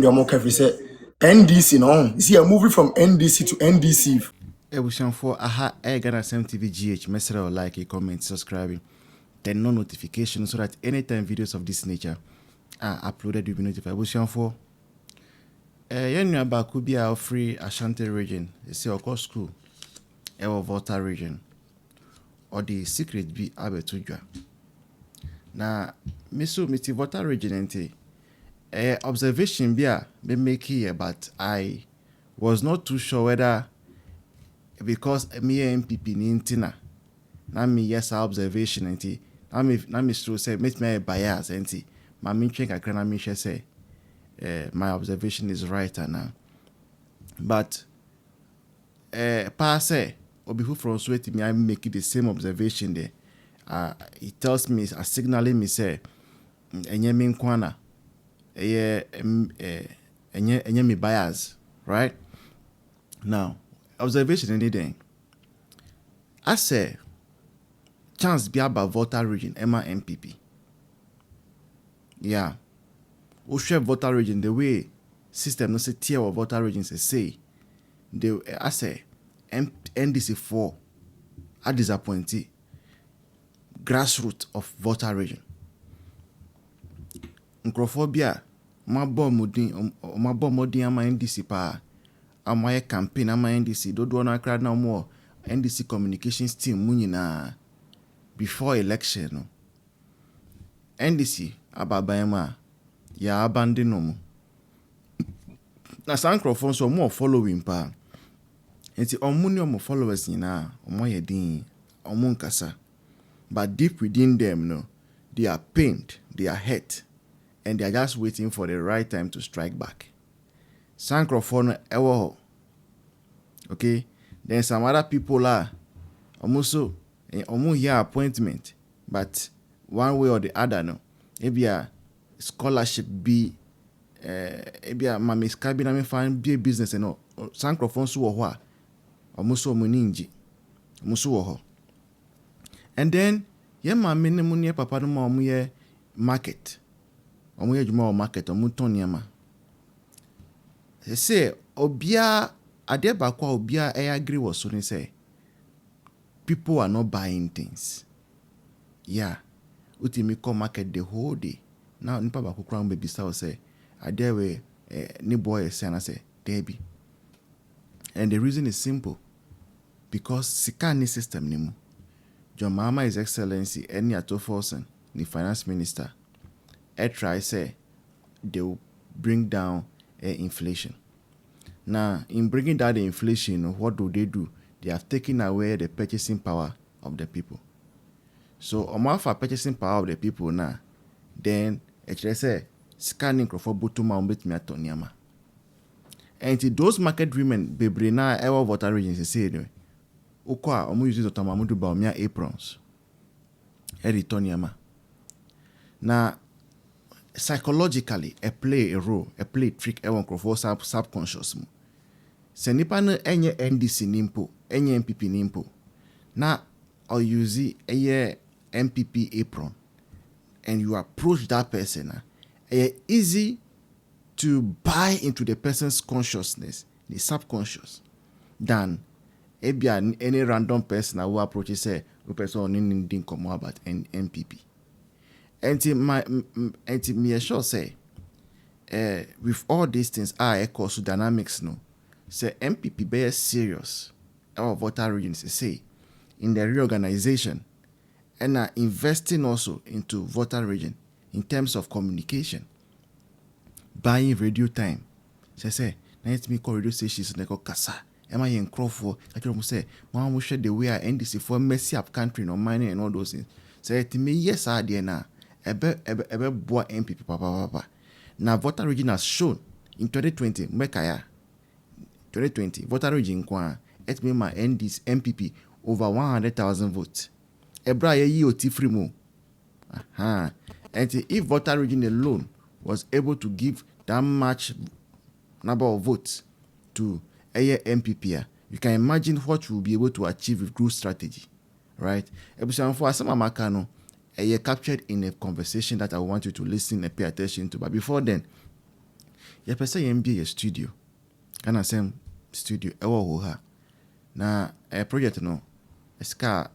NDC no. See a movie from NDC to NDC. For aha, I got a TVGH. Message like, comment, subscribing, turn on notifications so that anytime videos of this nature are uploaded, you'll be notified. For you about could be our free Ashanti region, see our school, our Volta region, or the secret be Abetudra. Now, Miss Miti Volta region, observation be make here, but I was not too sure whether because me MPP nintina na me yes observation enti na me still say make me bias enti ma me think akra na me say my observation is right now, but pa say obi who from sweat me I make the same observation there. It tells me, signaling me say enye me nkwana enye me bias, right? Now observation in the I say chance be about Volta region, Emma MPP. Yeah. We share Volta region the way system no say tier of Volta region say I say NDC 4 are disappointed grassroots of Volta region. Nkrophobia ma bomb modin ama NDC pa my campaign ama NDC do na crowd now more NDC communications team munyina before election no. NDC ababayama ya abandon no. Na sankrofon so more following pa. Enti omuni omo followers nyina omo yedin omo nkasa. But deep within them no, they are pained, they are hurt, and they are just waiting for the right time to strike back. Sankrofon ewo. Okay, then some other people are almost here appointment, but one way or the other, no, maybe a scholarship be maybe a mami's cabin I find be a business and all. Sankrofon so what almost so muninji, musu. And then ma minimum papa no ma ye market, ye juma market omutoniama. They say obia ade bakwa obia agree was so say people are not buying things. Yeah. Utimi come market the whole day. Now nipa bako crown baby style say ade we ni boy say na say debi. And the reason is simple. Because sikani system nimu. John Mahama His Excellency Eni Atoforsen, the finance minister, try say they will bring down inflation. Now, in bringing down the inflation, what do? They have taken away the purchasing power of the people. So, for purchasing power of the people now, then actually say scanning for bottom bit me atoniama. And those market women, baby na ever Volta regions say Okwa omu use Dr Bawumia aprons. Eritoniama. Now, psychologically, a play trick for subconscious. Se nipa no enye NDC nimpo, enye MPP nimpo. Na or use a MPP apron and you approach that person, easy to buy into the person's consciousness, the subconscious, than any random person who approaches say a person didn't come about MPP. And me sure say with all these things equal to dynamics no. Say MPP be serious our Volta regions say in the reorganization and investing also into Volta region in terms of communication, buying radio time. Say let me call radio stations and go kasa. Am I in Crawford? I can say, "Mama, we share the way I NDC for messy up country, no money and all those things." Say to me, yes, I did now. Ebe boy MPP papa. Now Volta region has shown in 2020, Mekaya 2020, Volta region kwa et me my NDC MPP over 100,000 votes. Ebra ye oti free mo. And if Volta region alone was able to give that much number of votes to MPP, you can imagine what we'll be able to achieve with growth strategy, right? Captured in a conversation that I want you to listen and pay attention to. But before then, Ye pese ye mbie ye studio. Kana sem studio ewo ho ha. Na project no sika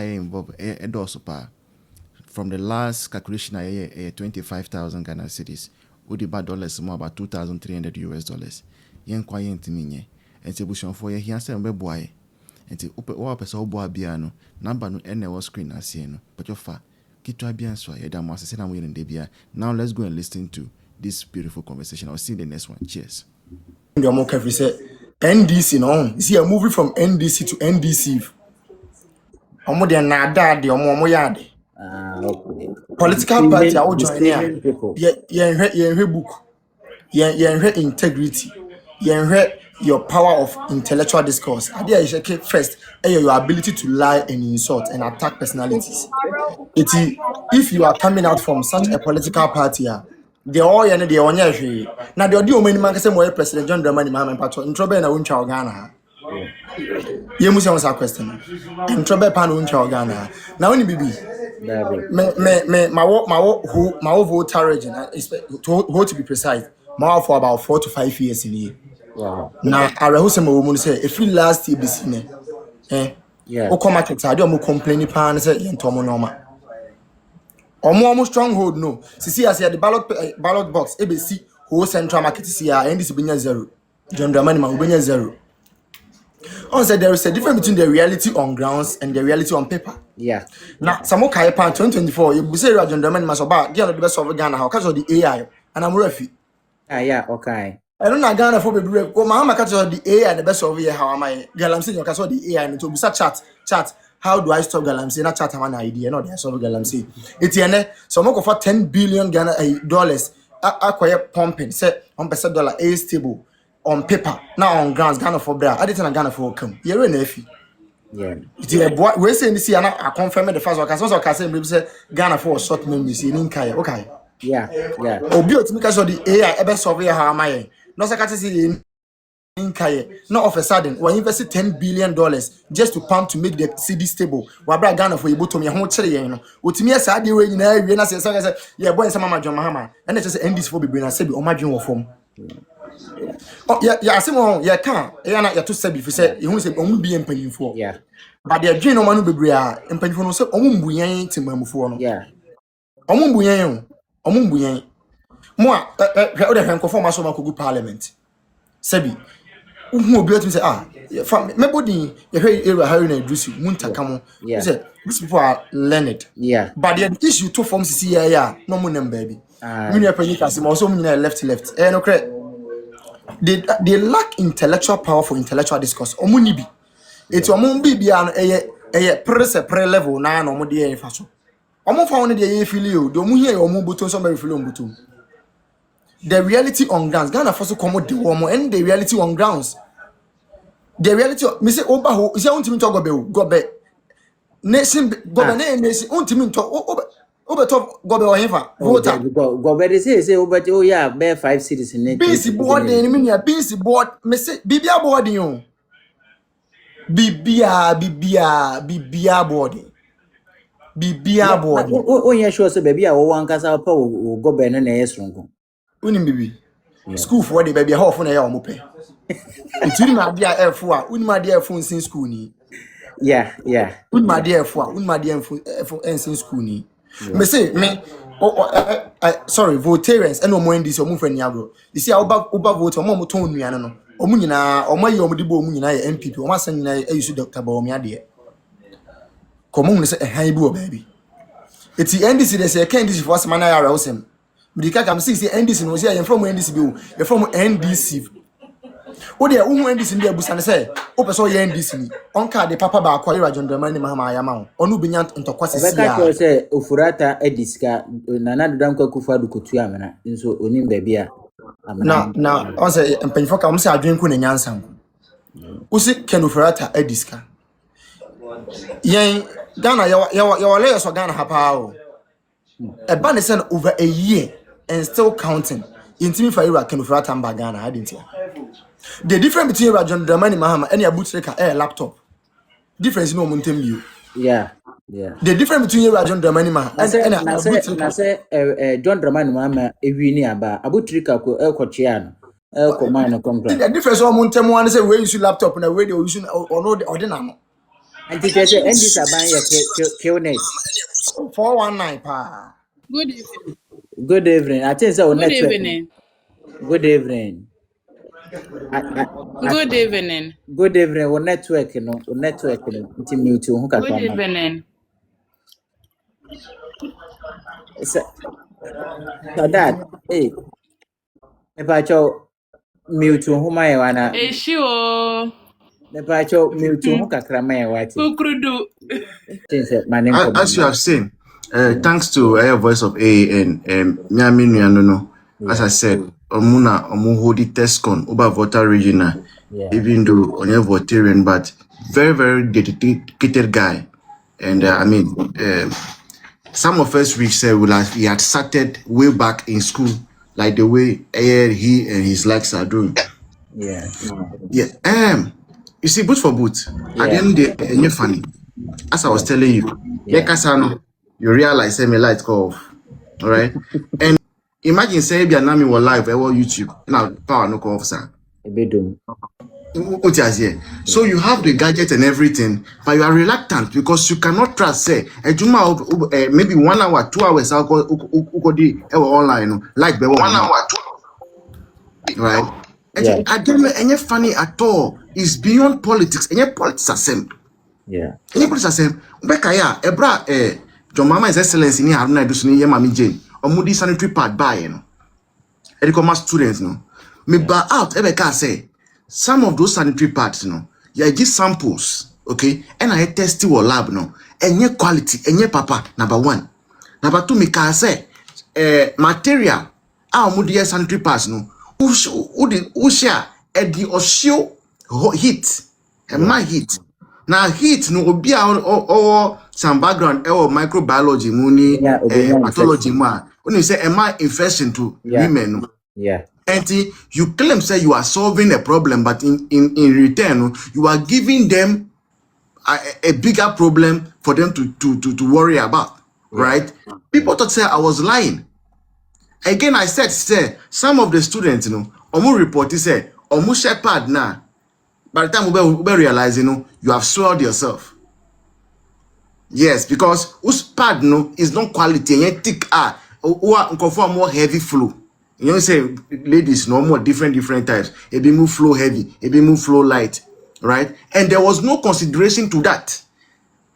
involve endorse pa. From the last calculation I 25,000 Ghana cedis. Odi ba dollars more about $2,300 US. Yen kwa yen timi nye. Enti bushon for ye hian se mbe boaye. Enti wa pese wo boa bia no number no ene wo screen asie no. But yo fa kitwa bia so ye da mo asese na mo yen de bia. Now let's go and listen to this beautiful conversation. I'll see you in the next one. Cheers. NDC no. You see a movie from NDC to NDC. Omo de na da de omo yade. Okay. Political party I will join here. Ye book. Ye integrity. Ye your power of intellectual discourse. Idea is first, your ability to lie and insult and attack personalities. If you are coming out from such a political party, they all the onye now the audio many man say more President John Dramani Mahama Pato introbe na uncha Ghana. Ye musi answer question. Introbe pan uncha Ghana. Now when bibi my Volta region to be precise, for about 4 to 5 years in here. Wow. Now I rehearse my woman say if you last year this Yeah. o come market I do complain pan say yentomo normal. Omo stronghold no. See as the ballot box ABC whole central market see NDC benya 0. John Dramani ma benya 0. On said there is a difference between the reality on grounds and the reality on paper. Yeah. Now some kai pan 2024 you say John Dramani ma so ba get the best of Ghana how cause of the AI and I'm refi. Yeah, okay. I don't know Ghana for baby go mama catch the AI and the best of here how am I galamsey you can so the AI and to be chat how do I stop galamsey na chat am an idea no dey solve galamsey etiene so mo go for 10 billion Ghana dollars acquire pumping say $1 a stable on paper now on grounds Ghana for bra I didn't Ghana for come you na afi yeah it we say this year I confirm the first one so can say maybe say Ghana for short memory see in kai okay yeah obi otimi ka so the AI ebe solve how am I no say catch say in Kaya, not of a sudden, we invested $10 billion just to pump to make the city stable. Wabra Ghana for you to me, how much you know? What me as I do, you know, you know, say, yeah, boy, some John Mahama, and it's just end this for be bring. I said, oh, my dream of form. Oh, yeah, I say, well, yeah, can't, yeah, you to say, if you say, you want to say, oh, be employing for, yeah, but the dream of man will be bria, employing for no say, oh, buyan, to my for, yeah, oh, buyan, moi, other hand conform as my good parliament. Sebi. Who obi otim say from me body you hear area how na address muntaka mo you say these people are learned but the issue to form CCA no mo nam baby when you pay kasi mo so mo na left no correct they lack intellectual power for intellectual discourse omo ni bi eti omo bi bia no pre level na no mo de e fa so omo fa won de e feel o do mo here omo buton so be feel on buton. The reality on grounds, Ghana first come out the woman and the reality on grounds. The reality, me say Oba ho, is want to talk gobe. Nation gobe nation, want to talk Oba talk gobe or him Volta. Gobe they say Oba oh yeah, bear 5 cities in it. Busy board, the enemy busy board. Me say Bibia boarding you. Bibia boarding. Bibia boarding. Oh yeah, sure. So baby, I want kasa pa gobe no na yesronko. Unim bibi. School for the baby how for na ya omope. Ntiri ma dia F a unim dia F in school ni. Yeah. Unim dia F a unim dia F in school ni. Me say me sorry Voltarians and omo NDC omo fani agro. You see oba vote omo ton nuane no. Omo nyina omo ye omo dibo omo nyina ye MPP omo asan nyina ye use Dr Bawumia de. Komo hu say han bi o baby. Eti NDC dey say NDC for asman na ya rawsem. Medika kam see NDC no say you from NDC bi o you from NDC o de who NDC ndi abusa ne say o person ye NDC ni on card the papa ba akwari John Dramani Mahama ayama o onu benya ntokwa sisi ya ka say ofurata ediska nana dodam kwa kufa du kotu amena nso onim baabi a na on say empanfo kam say adwen ku na nyansa nko o se ken ofurata ediska yen Ghana ya wale so Ghana hapa o e ban is over a year and still counting. Intimi for Iraq can for Tamba Ghana, I didn't hear. The difference between John Dramani Mahama and your boots a laptop. Difference no mountain view. Yeah. Yeah. The difference between you and John Dramani man Na say John Dramani mama ewi ni aba abutrika ko ekochia no ekoma no konkra. the difference on Montemo and say we use laptop and we use or no the ordinary. And teacher say NDC aban ya killnet. 419 pa. Good evening. Good evening. I think say on Good network. evening. Good evening. Good evening. Good evening. On network no, on network no. Nti mute ho Good kakra. evening. So that hey, if cho mute ho mai wana. Eshio. If cho mute ho kakra mai wati. Kukrudu. Think say manim ko. As you have seen, thanks to Voice of AAN, Nyami Nyanono, as I said, Omuna Omuhodi Tescon, over Volta regional, even though on a Voltarian, but very, very dedicated guy. And I mean, some of us we said he had started way back in school, like the way he and his likes are doing. Yeah. You see, boot for boot. At the end of the day, funny. As I was telling you, you realize me light go off. All right. And imagine say Bianami were live over YouTube. Now power no go off, sir. So you have the gadget and everything, but you are reluctant because you cannot trust. Say, maybe 1 hour, 2 hours, I'll go online, like 1 hour, 2 right? I don't know any funny at all. It's beyond politics. Any politics are same. Yeah. Any politics are same. Bekaya, Ebra, John Mama is excellence in here. Haruna Edusuni, Mami Jane, or Moody sanitary pad by Edicoma students, no. Me ba out, Ebeka say. Some of those sanitary pads, you give samples, okay? And I test your lab, and your quality, and your papa, number one. Number two, me can say, material, our moody sanitary pads, who share at the Osho heat, and my heat. Now, heat, no, be or some background, or microbiology, pathology, when you say, am I infection to women? Yeah. And you claim say you are solving a problem, but in return you are giving them a bigger problem for them to worry about, right? People thought say I was lying. Again, I said, say some of the students, omu report say omu shepherd now. By the time we realize, you have swelled yourself. Yes, because whose pad is not quality and thick or conform more heavy flow. You know, say ladies, no more different types. It be move flow heavy, it be move flow light, right? And there was no consideration to that.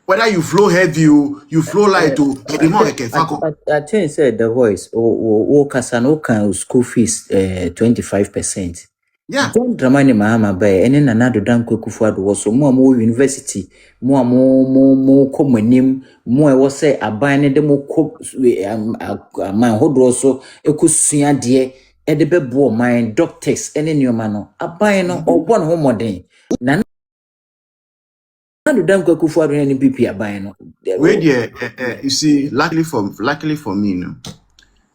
Whether you flow heavy, you flow light, it be more like a faco. I think said the voice or Kasano can school fees 25%. Yeah. Don't Dramani Mahama by and then another damn Kufuad was so more university, more common name, more was say a buying the more cook my hold also a cusia dear at the bebo my doctors and in your manner a buying or one home day. None of them Kufuad and PP are buying. Wait, you see, luckily for me,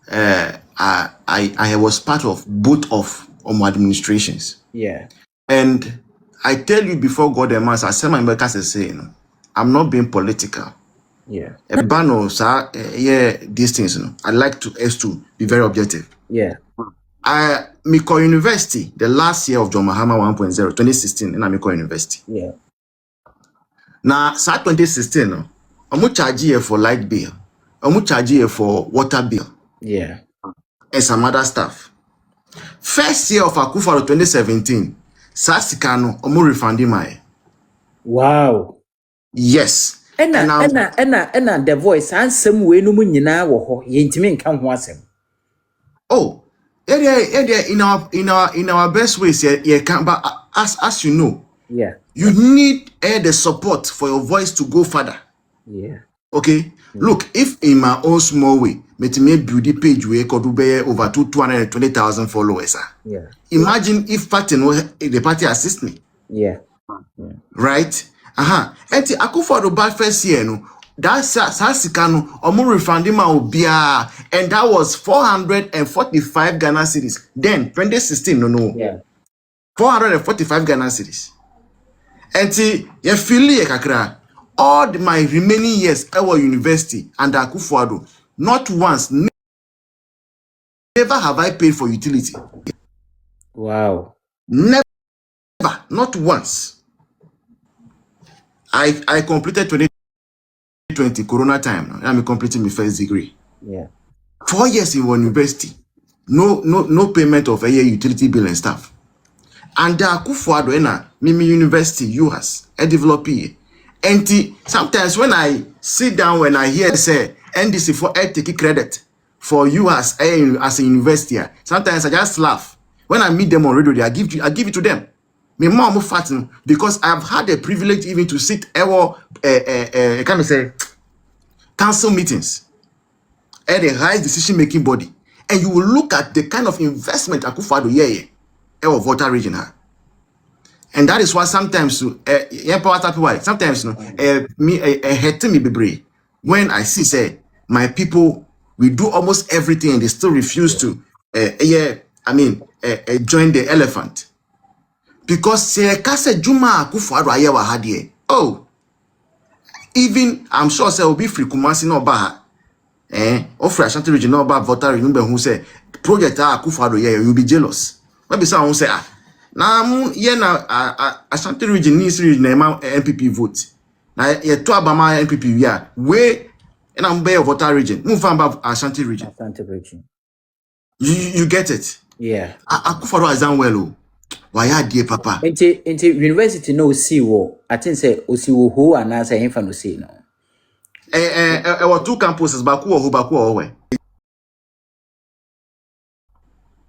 I was part of both of my administrations. Yeah. And I tell you before God and Master, I said my members are saying, I'm not being political. Yeah. These things, I like us to be very objective. Yeah. Miko University, the last year of John Mahama 1.0, 2016, in Miko University. Yeah. Now, 2016, I'm charge you for light bill. I'm charge you for water bill. Yeah. And some other stuff. First year of Akufo 2017, Sasikano, omu refunding my. Wow. Yes. And the voice and some way no munyina wo ho yentimi nka ho asem. Oh, in our best ways, but as you know, you need the support for your voice to go further. Yeah. Okay. Look, if in my own small way, me build the page where could be over 220,000 followers. Yeah. Imagine if the party assist me. Yeah. Right? And the Akufo bad first year, that Sasikano omu refunding ma obia, and that was 445 Ghana cedis. Then 2016, Yeah. 445 Ghana cedis. And see, you feel like kakra. all my remaining years our university and Akufo-Addo, not once, never have I paid for utility. Wow. Never, not once. I completed 2020 Corona time. I'm completing my first degree. Yeah. 4 years in one university. No payment of a year utility bill and stuff. And the Akufo-Addo na Mimi University US a developer. And sometimes when I sit down, when I hear say NDC for take credit for US as a university, sometimes I just laugh. When I meet them on radio, I give it to them. My mom fatten because I've had the privilege even to sit kind of say council meetings at the highest decision making body, and you will look at the kind of investment Akufo-Addo Volta region. And that is why sometimes sometimes hurt me be when I see say my people we do almost everything and they still refuse to join the elephant. Because say kase Juma Akufo-Addo ayewa hadie. Oh, even I'm sure say will be free Kumasi no ba offer Ashanti region no ba Volta region who say project Akufo-Addo you'll be jealous. Maybe someone say na Ashanti region needs region MPP vote. Na ye to abama MPP we and I'm by Volta region. Move about Ashanti region. Asante region. You get it? Yeah. Akufo-Addo has done well. Why dear papa? Into university no see wo. I think say osi wo ho anasa hemfa no see no. Were 2 campuses baku or where?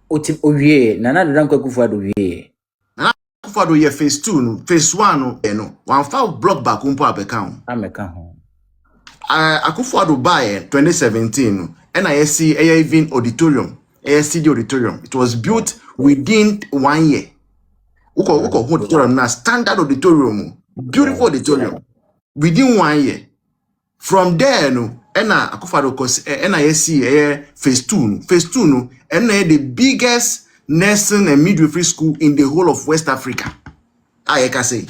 Oti owie nana do danko Akufo-Addo wie. Akufo-Addo phase 2 no, phase 1 no. One foul block back umpo abeka. Ameka ho. Akufo-Addo buy 2017 no. NISC even auditorium, ASCD auditorium. It was built within 1 year. Uko auditorium na standard auditorium, beautiful auditorium within 1 year. From there no, Akufo-Addo NISC phase 2 no, the biggest nursing and midwifery school in the whole of West Africa. I can say.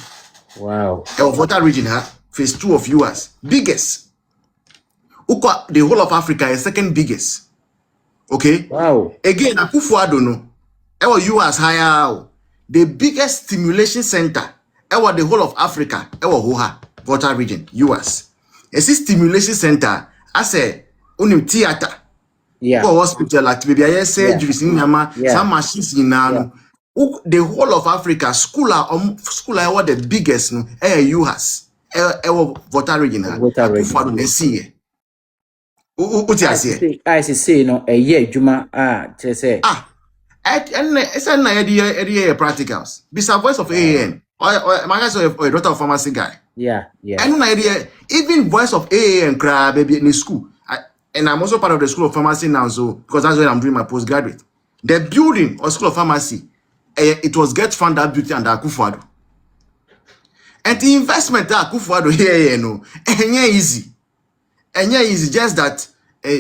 Wow. Volta region phase 2 of US biggest. Uko the whole of Africa is second biggest. Okay. Wow. Again, Akufo-Addo no, US higher. The biggest stimulation center ever the whole of Africa, Volta region, US. A stimulation center, I say, unim theater. Yeah. Hospital like maybe I surgery, some machines in now. The whole of Africa, school are the biggest no, US, Volta region, Akufo-Addo see. I say no a year juma say And it's an idea practicals. Besides voice of AAN, or my guys a daughter of pharmacy guy. yeah. And idea, even voice of AAN cry baby in the school. And I'm also part of the School of Pharmacy now, so because that's where I'm doing my postgraduate. The building or School of Pharmacy, it was get funded beauty and Akufo-Addo. And the investment that Akufo-Addo here, easy. And easy, just that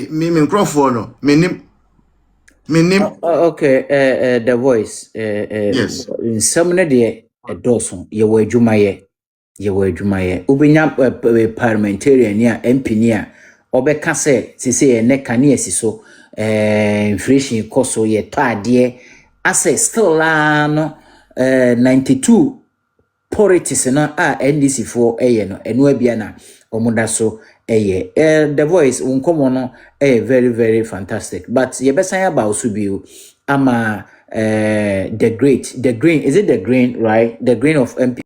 me Crawford no, me name. Okay, the voice. Yes. Some de a dozen, ye were Jumaye. Ubinya parliamentarian near MP near. Obeka say a neck can so inflation cost so ye pa dear. I say still no 92 politics na NDC for no enwebiana omudaso the voice unkomono very very fantastic, but ye besan about subiu ama the green, is it the green, right? The green of MP